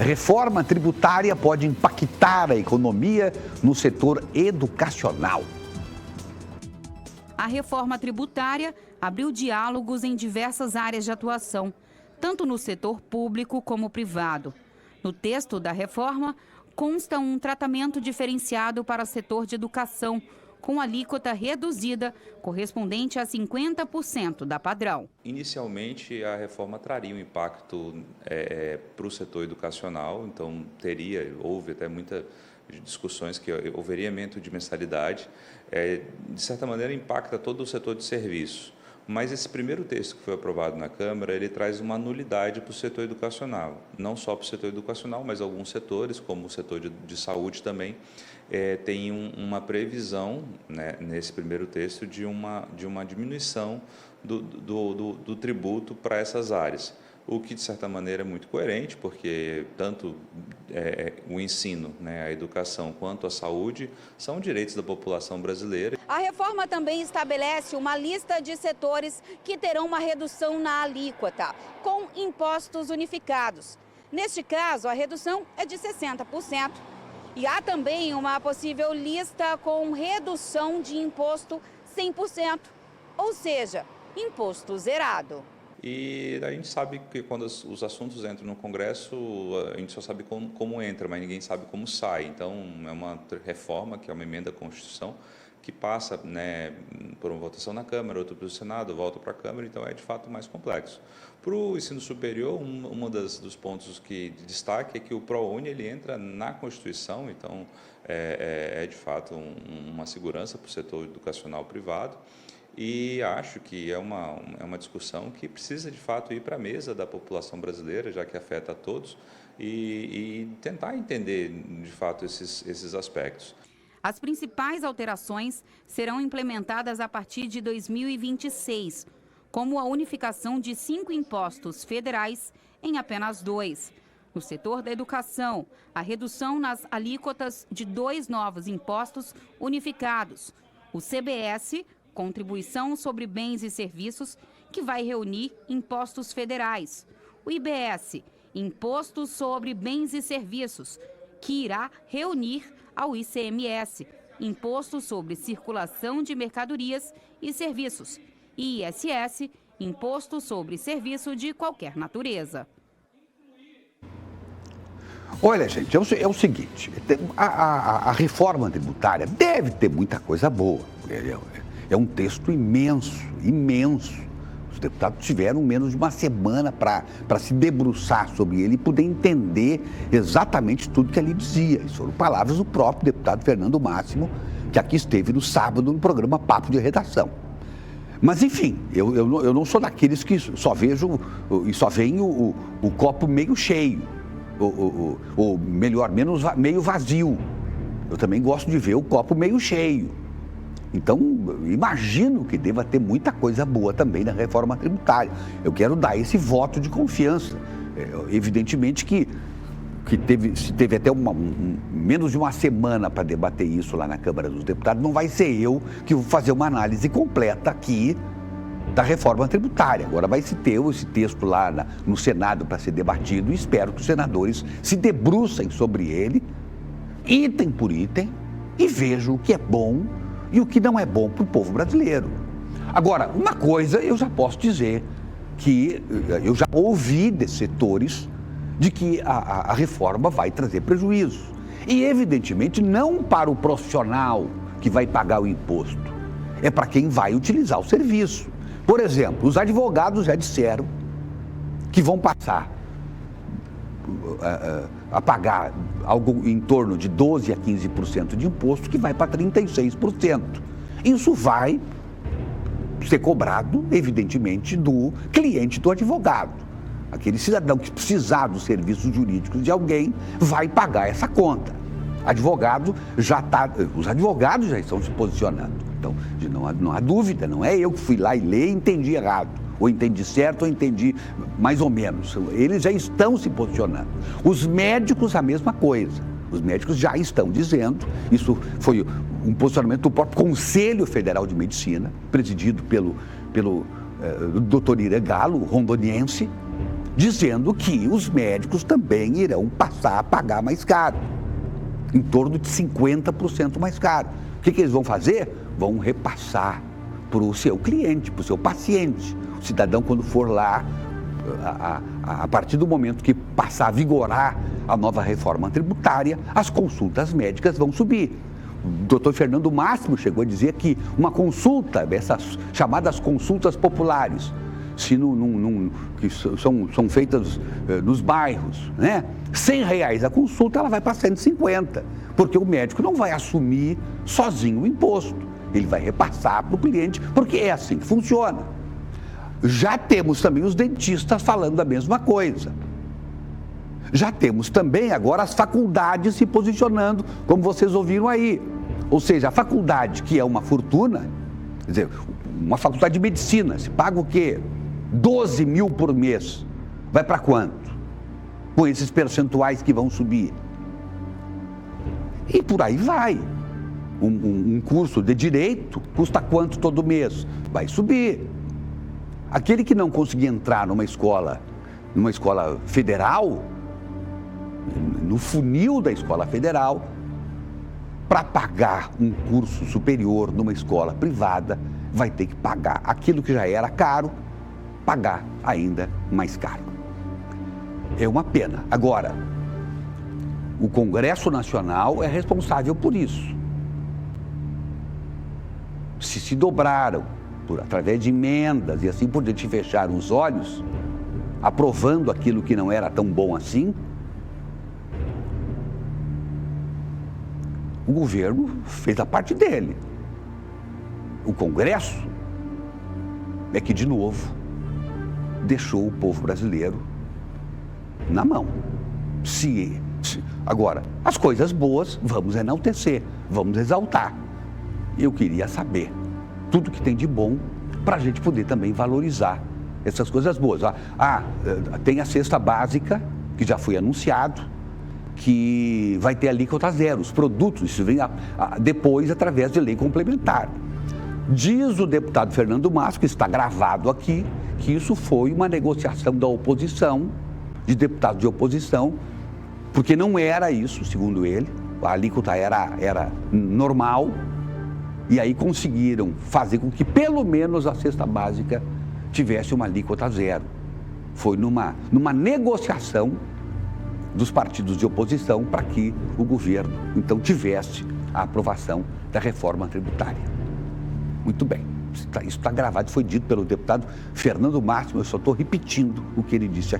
Reforma tributária pode impactar a economia no setor educacional. A reforma tributária abriu diálogos em diversas áreas de atuação, tanto no setor público como privado. No texto da reforma, consta um tratamento diferenciado para o setor de educação, com alíquota reduzida, correspondente a 50% da padrão. Inicialmente, a reforma traria um impacto para o setor educacional, então houve até muitas discussões que o variamento de mensalidade, de certa maneira, impacta todo o setor de serviços. Mas esse primeiro texto que foi aprovado na Câmara, ele traz uma nulidade para o setor educacional. Não só para o setor educacional, mas alguns setores, como o setor de saúde também, tem uma previsão, né, nesse primeiro texto de uma diminuição do tributo para essas áreas. O que, de certa maneira, é muito coerente, porque tanto o ensino, né, a educação, quanto a saúde são direitos da população brasileira. A reforma também estabelece uma lista de setores que terão uma redução na alíquota, com impostos unificados. Neste caso, a redução é de 60%. E há também uma possível lista com redução de imposto 100%, ou seja, imposto zerado. E a gente sabe que quando os assuntos entram no Congresso, a gente só sabe como entra, mas ninguém sabe como sai. Então, é uma reforma, que é uma emenda à Constituição, que passa, né, por uma votação na Câmara, outra para o Senado, volta para a Câmara, então é de fato mais complexo. Para o ensino superior, dos pontos que de destaque é que o ProUni ele entra na Constituição, então é de fato uma segurança para o setor educacional privado. E acho que é uma discussão que precisa, de fato, ir para a mesa da população brasileira, já que afeta a todos, e tentar entender, de fato, esses aspectos. As principais alterações serão implementadas a partir de 2026, como a unificação de 5 impostos federais em apenas 2. No setor da educação, a redução nas alíquotas de 2 novos impostos unificados. O CBS, Contribuição sobre Bens e Serviços, que vai reunir impostos federais. O IBS, Imposto sobre Bens e Serviços, que irá reunir ao ICMS, Imposto sobre Circulação de Mercadorias e Serviços, e ISS, Imposto sobre Serviço de qualquer natureza. Olha, gente, é o seguinte, a reforma tributária deve ter muita coisa boa. É um texto imenso, imenso. Os deputados tiveram menos de uma semana para se debruçar sobre ele e poder entender exatamente tudo que ali dizia. Isso foram palavras do próprio deputado Fernando Máximo, que aqui esteve no sábado no programa Papo de Redação. Mas, enfim, eu não sou daqueles que só vejo e só veem o copo meio cheio, ou melhor, meio vazio. Eu também gosto de ver o copo meio cheio. Então, imagino que deva ter muita coisa boa também na reforma tributária. Eu quero dar esse voto de confiança. Evidentemente que se teve até menos de uma semana para debater isso lá na Câmara dos Deputados, não vai ser eu que vou fazer uma análise completa aqui da reforma tributária. Agora vai se ter esse texto lá no Senado para ser debatido e espero que os senadores se debrucem sobre ele, item por item, e vejam o que é bom e o que não é bom para o povo brasileiro. Agora, uma coisa eu já posso dizer, que eu já ouvi de setores de que a reforma vai trazer prejuízo. E, evidentemente, não para o profissional que vai pagar o imposto, é para quem vai utilizar o serviço. Por exemplo, os advogados já disseram que vão passar a pagar algo em torno de 12% a 15% de imposto, que vai para 36%. Isso vai ser cobrado, evidentemente, do cliente do advogado. Aquele cidadão que precisar dos serviços jurídicos de alguém vai pagar essa conta. Os advogados já estão se posicionando. Então, não há dúvida, não é eu que fui lá e li e entendi errado. Ou entendi certo, ou entendi mais ou menos. Eles já estão se posicionando. Os médicos, a mesma coisa. Os médicos já estão dizendo, isso foi um posicionamento do próprio Conselho Federal de Medicina, presidido pelo Dr. Irã Galo, rondoniense, dizendo que os médicos também irão passar a pagar mais caro, em torno de 50% mais caro. O que eles vão fazer? Vão repassar para o seu cliente, para o seu paciente. O cidadão, quando for lá, a partir do momento que passar a vigorar a nova reforma tributária, as consultas médicas vão subir. O doutor Fernando Máximo chegou a dizer que uma consulta, essas chamadas consultas populares, que são feitas nos bairros, né? R$100 a consulta, ela vai para 150, porque o médico não vai assumir sozinho o imposto, ele vai repassar para o cliente, porque é assim que funciona. Já temos também os dentistas falando a mesma coisa. Já temos também agora as faculdades se posicionando, como vocês ouviram aí. Ou seja, a faculdade, que é uma fortuna, quer dizer, uma faculdade de medicina, se paga o quê? 12 mil por mês. Vai para quanto? Com esses percentuais que vão subir. E por aí vai. Um curso de direito custa quanto todo mês? Vai subir. Aquele que não conseguir entrar numa escola federal, no funil da escola federal, para pagar um curso superior numa escola privada, vai ter que pagar aquilo que já era caro, pagar ainda mais caro. É uma pena. Agora, o Congresso Nacional é responsável por isso. Se dobraram, através de emendas e assim por diante, fecharam os olhos, aprovando aquilo que não era tão bom assim, o governo fez a parte dele. O Congresso é que, de novo, deixou o povo brasileiro na mão. Agora, as coisas boas, vamos enaltecer, vamos exaltar. Eu queria saber tudo que tem de bom para a gente poder também valorizar essas coisas boas. Tem a cesta básica, que já foi anunciado, que vai ter alíquota zero. Os produtos, isso vem depois através de lei complementar. Diz o deputado Fernando Máximo, que está gravado aqui, que isso foi uma negociação da oposição, de deputados de oposição, porque não era isso, segundo ele, a alíquota era normal, e aí conseguiram fazer com que pelo menos a cesta básica tivesse uma alíquota zero. Foi numa negociação dos partidos de oposição para que o governo, então, tivesse a aprovação da reforma tributária. Muito bem, isso está gravado, foi dito pelo deputado Fernando Máximo, eu só estou repetindo o que ele disse aqui.